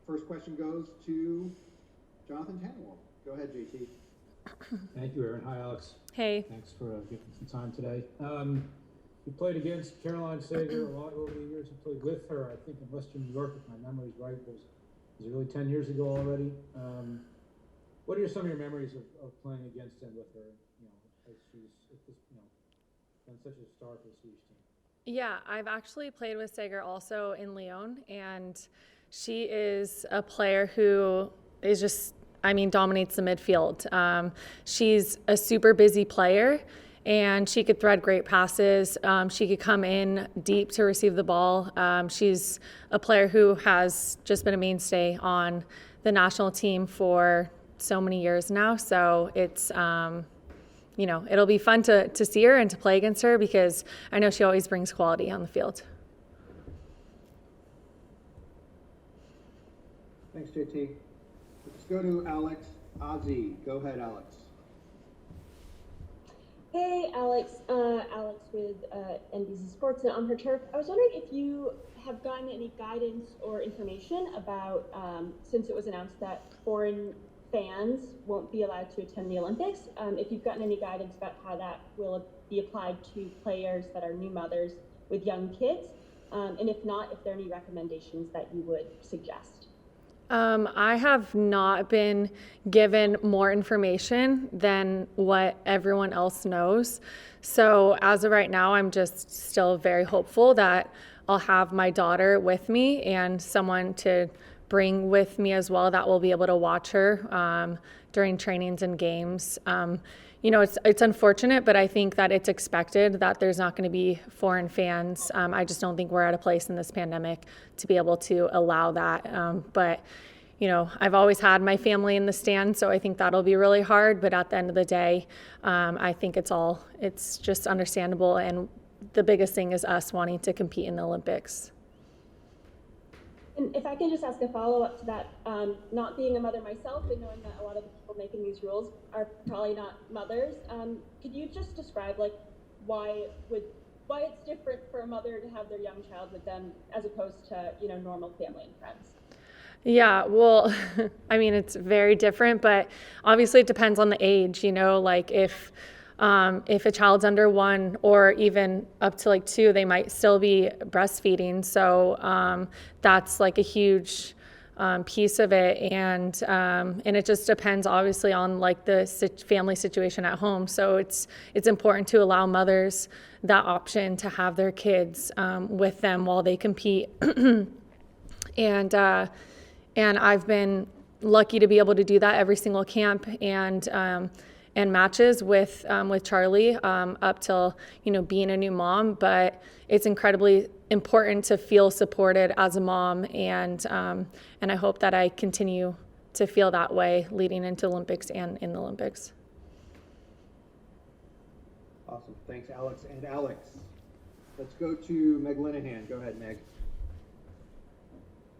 First question goes to Jonathan Tannenwald. Go ahead, JT. Thank you, Aaron. Hi, Alex. Hey. Thanks for giving some time today. You played against Caroline Sager a lot over the years. You played with her, I think, in Western New York, if my memory's right. Was it really 10 years ago already? What are some of your memories of playing against and with her? You know, as she's been such a star for the Swedish team. Yeah, I've actually played with Sager also in Lyon, and she is a player who is just, dominates the midfield. She's a super busy player, and she could thread great passes. She could come in deep to receive the ball. She's a player who has just been a mainstay on the national team for so many years now. So it's, it'll be fun to see her and to play against her because I know she always brings quality on the field. Thanks, JT. Let's go to Alex Ozzie. Go ahead, Alex. Hey, Alex. Alex with NBC Sports and On Her Turf. I was wondering if you have gotten any guidance or information about, since it was announced that foreign fans won't be allowed to attend the Olympics, if you've gotten any guidance about how that will be applied to players that are new mothers with young kids, and if not, if there are any recommendations that you would suggest. I have not been given more information than what everyone else knows. So as of right now, I'm just still very hopeful that I'll have my daughter with me and someone to bring with me as well that will be able to watch her during trainings and games. It's unfortunate, but I think that it's expected that there's not going to be foreign fans. I just don't think we're at a place in this pandemic to be able to allow that. But I've always had my family in the stands, so I think that'll be really hard. But at the end of the day, I think it's just understandable. And the biggest thing is us wanting to compete in the Olympics. And if I can just ask a follow-up to that, not being a mother myself and knowing that a lot of the people making these rules are probably not mothers, could you just describe why it's different for a mother to have their young child with them as opposed to normal family and friends? Yeah, well, it's very different, but obviously it depends on the age. If a child's under 1 or even up to 2, they might still be breastfeeding. So that's a huge piece of it, and it just depends obviously on the family situation at home. So it's important to allow mothers that option to have their kids with them while they compete. And I've been lucky to be able to do that every single camp and matches with Carli up till being a new mom. But it's incredibly important to feel supported as a mom, and I hope that I continue to feel that way leading into Olympics and in the Olympics. Awesome, thanks, Alex. And Alex, let's go to Meg Linehan. Go ahead, Meg.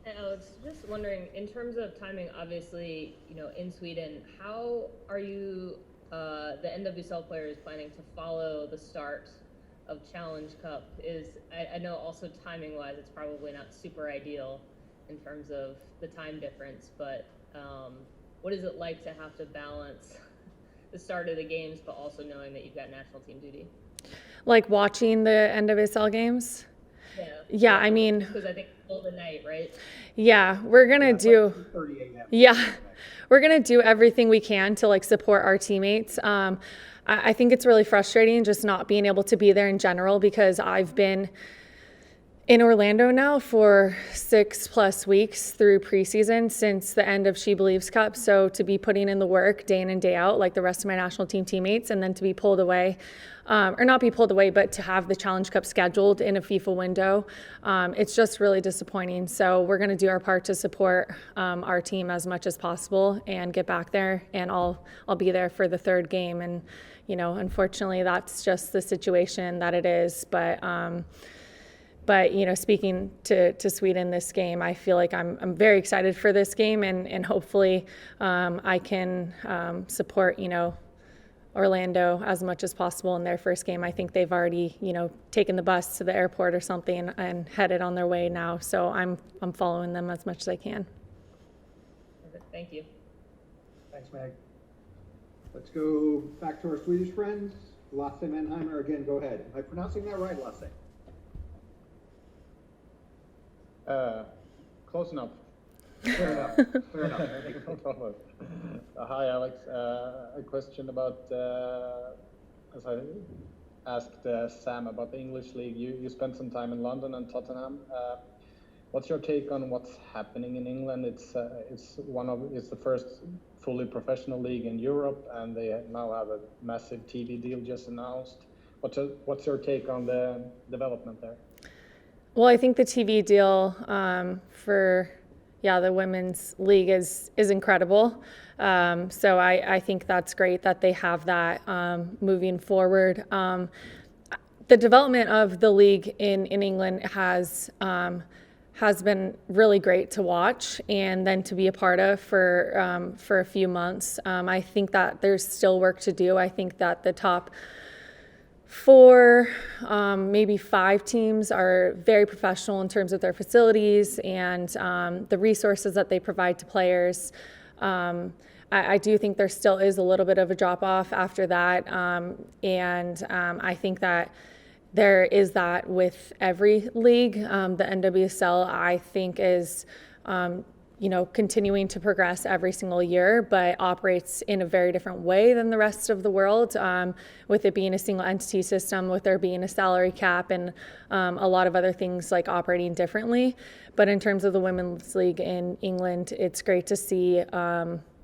Hey, Alex, just wondering, in terms of timing, obviously, in Sweden, how are you, the NWSL players, planning to follow the start of Challenge Cup? I know also timing-wise, it's probably not super ideal in terms of the time difference, but what is it like to have to balance the start of the games, but also knowing that you've got national team duty? Watching the NWSL games? Yeah, because I think the night, right? Yeah, we're gonna do. We're gonna do everything we can to support our teammates. I think it's really frustrating just not being able to be there in general, because I've been in Orlando now for 6+ weeks through preseason since the end of She Believes Cup. So to be putting in the work day in and day out like the rest of my national team teammates, and then to be pulled away, or not be pulled away, but to have the Challenge Cup scheduled in a FIFA window, it's just really disappointing. So we're going to do our part to support our team as much as possible and get back there. And I'll be there for the 3rd game. And unfortunately, that's just the situation that it is. But speaking to Sweden this game, I feel like I'm very excited for this game, and hopefully I can support Orlando as much as possible in their first game. I think they've already taken the bus to the airport or something and headed on their way now. So I'm following them as much as I can. Perfect. Thank you. Thanks, Meg. Let's go back to our Swedish friends. Lasse Mannheimer, again, go ahead. Am I pronouncing that right, Lasse? Close enough. Fair enough. Fair enough. No problem. Hi, Alex. A question about, as I asked Sam about the English league. You spent some time in London and Tottenham. What's your take on what's happening in England? It's the first fully professional league in Europe, and they now have a massive TV deal just announced. What's your take on the development there? Well, I think the TV deal for the women's league is incredible. So I think that's great that they have that moving forward. The development of the league in England has been really great to watch and then to be a part of for a few months. I think that there's still work to do. I think that the top 4, maybe 5 teams are very professional in terms of their facilities and the resources that they provide to players. I do think there still is a little bit of a drop off after that. I think that there is that with every league. The NWSL, I think, is continuing to progress every single year, but operates in a very different way than the rest of the world, with it being a single entity system, with there being a salary cap and a lot of other things like operating differently. But in terms of the women's league in England, it's great to see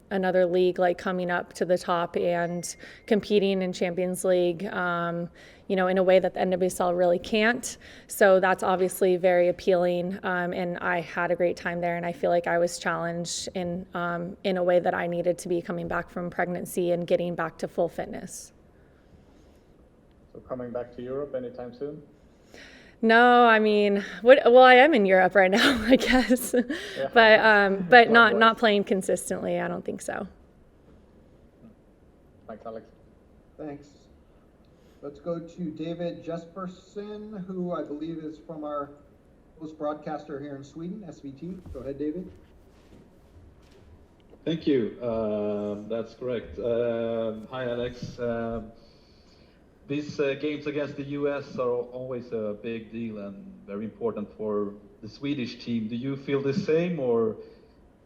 another league like coming up to the top and competing in Champions League, in a way that the NWSL really can't. So that's obviously very appealing. And I had a great time there, and I feel like I was challenged in a way that I needed to be coming back from pregnancy and getting back to full fitness. So coming back to Europe anytime soon? No, I mean, I am in Europe right now, I guess, Yeah. but not playing consistently. I don't think so. Thanks, Alex. Thanks. Let's go to David Jespersen, who I believe is from our host broadcaster here in Sweden, SVT. Go ahead, David. Thank you. That's correct. Hi, Alex. These games against the US are always a big deal and very important for the Swedish team. Do you feel the same, or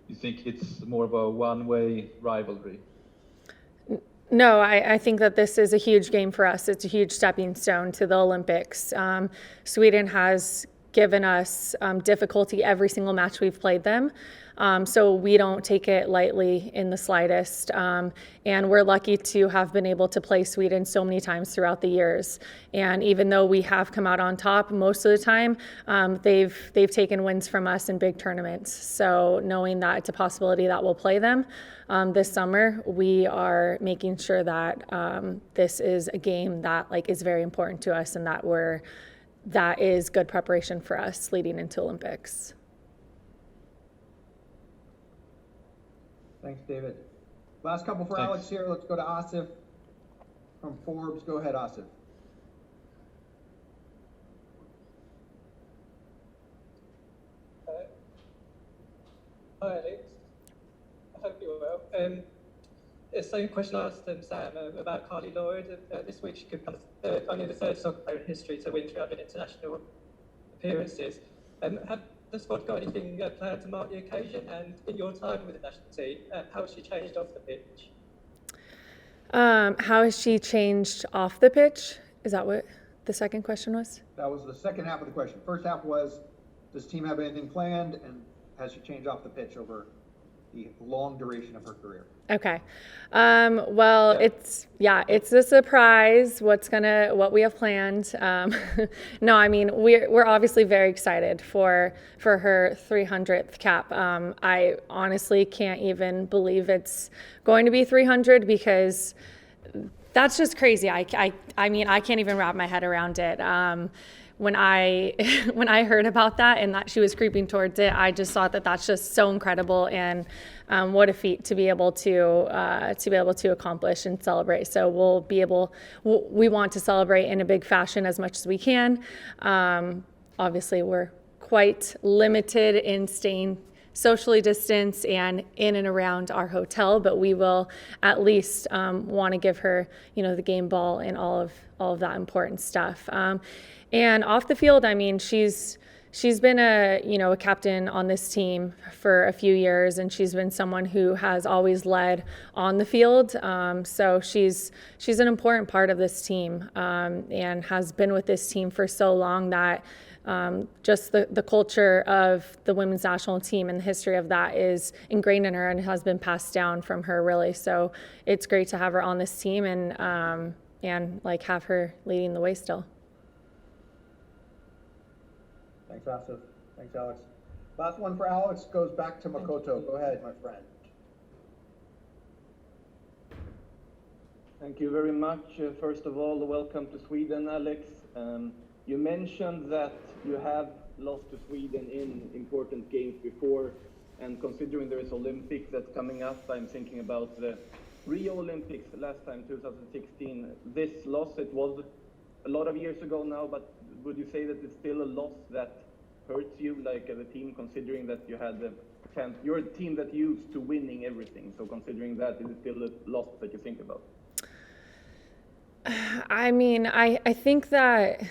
you think it's more of a one-way rivalry? No, I think that this is a huge game for us. It's a huge stepping stone to the Olympics. Sweden has given us difficulty every single match we've played them. So we don't take it lightly in the slightest. And we're lucky to have been able to play Sweden so many times throughout the years. And even though we have come out on top most of the time, they've taken wins from us in big tournaments. So knowing that it's a possibility that we'll play them this summer, we are making sure that this is a game that is very important to us, and that is good preparation for us leading into Olympics. Thanks, David. Last couple for Thanks. Alex here. Let's go to Asif from Forbes. Go ahead, Asif. Hi, Alex. I hope you're well. The same question I asked Sam about Carli Lloyd. This week she becomes only the third soccer player in history to win 300 international appearances. Have the squad got anything planned to mark the occasion? And in your time with the national team, how has she changed off the pitch? How has she changed off the pitch? Is that what the second question was? That was the second half of the question. First half was, does the team have anything planned, and has she changed off the pitch over the long duration of her career? Okay. Well, Yeah. it's a surprise what we have planned. No, I mean, we're obviously very excited for her 300th cap. I honestly can't even believe it's going to be 300, because that's just crazy. I mean, I can't even wrap my head around it. When I heard about that and that she was creeping towards it, I just thought that that's just so incredible, and what a feat to be able to accomplish and celebrate. So we want to celebrate in a big fashion as much as we can. Obviously, we're quite limited in staying socially distance and in and around our hotel, but we will at least want to give her, the game ball and all of that important stuff. And off the field, I mean, she's been a captain on this team for a few years, and she's been someone who has always led on the field. So she's an important part of this team, and has been with this team for so long that just the culture of the women's national team and the history of that is ingrained in her and has been passed down from her, really. So it's great to have her on this team and like have her leading the way still. Thanks, Asif. Thanks, Alex. Last one for Alex goes back to Makoto. Go ahead, my friend. Thank you very much. First of all, welcome to Sweden, Alex. You mentioned that you have lost to Sweden in important games before, and considering there is Olympics that's coming up, I'm thinking about the Rio Olympics last time, 2016. This loss, it was a lot of years ago now, but would you say that it's still a loss that hurts you, like as a team, considering that you had the chance, you're a team that used to winning everything, so considering that, is it still a loss that you think about? I mean, I think that,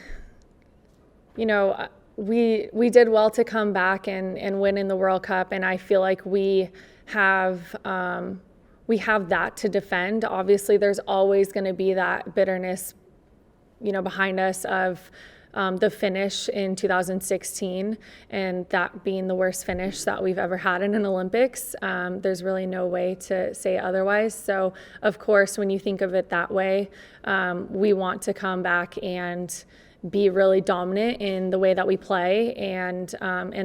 we did well to come back and win in the World Cup, and I feel like we have that to defend. Obviously, there's always going to be that bitterness, behind us of the finish in 2016, and that being the worst finish that we've ever had in an Olympics. There's really no way to say otherwise. So, of course, when you think of it that way, we want to come back and be really dominant in the way that we play, and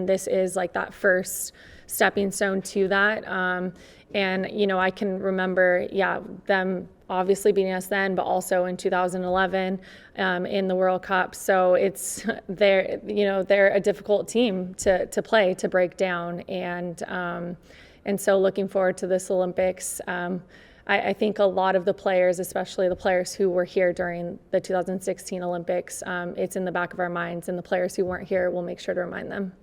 this is like that first stepping stone to that. And I can remember, them obviously beating us then, but also in 2011 in the World Cup. So they're a difficult team to play, to break down, and so looking forward to this Olympics. I think a lot of the players, especially the players who were here during the 2016 Olympics, it's in the back of our minds, and the players who weren't here, we'll make sure to remind them.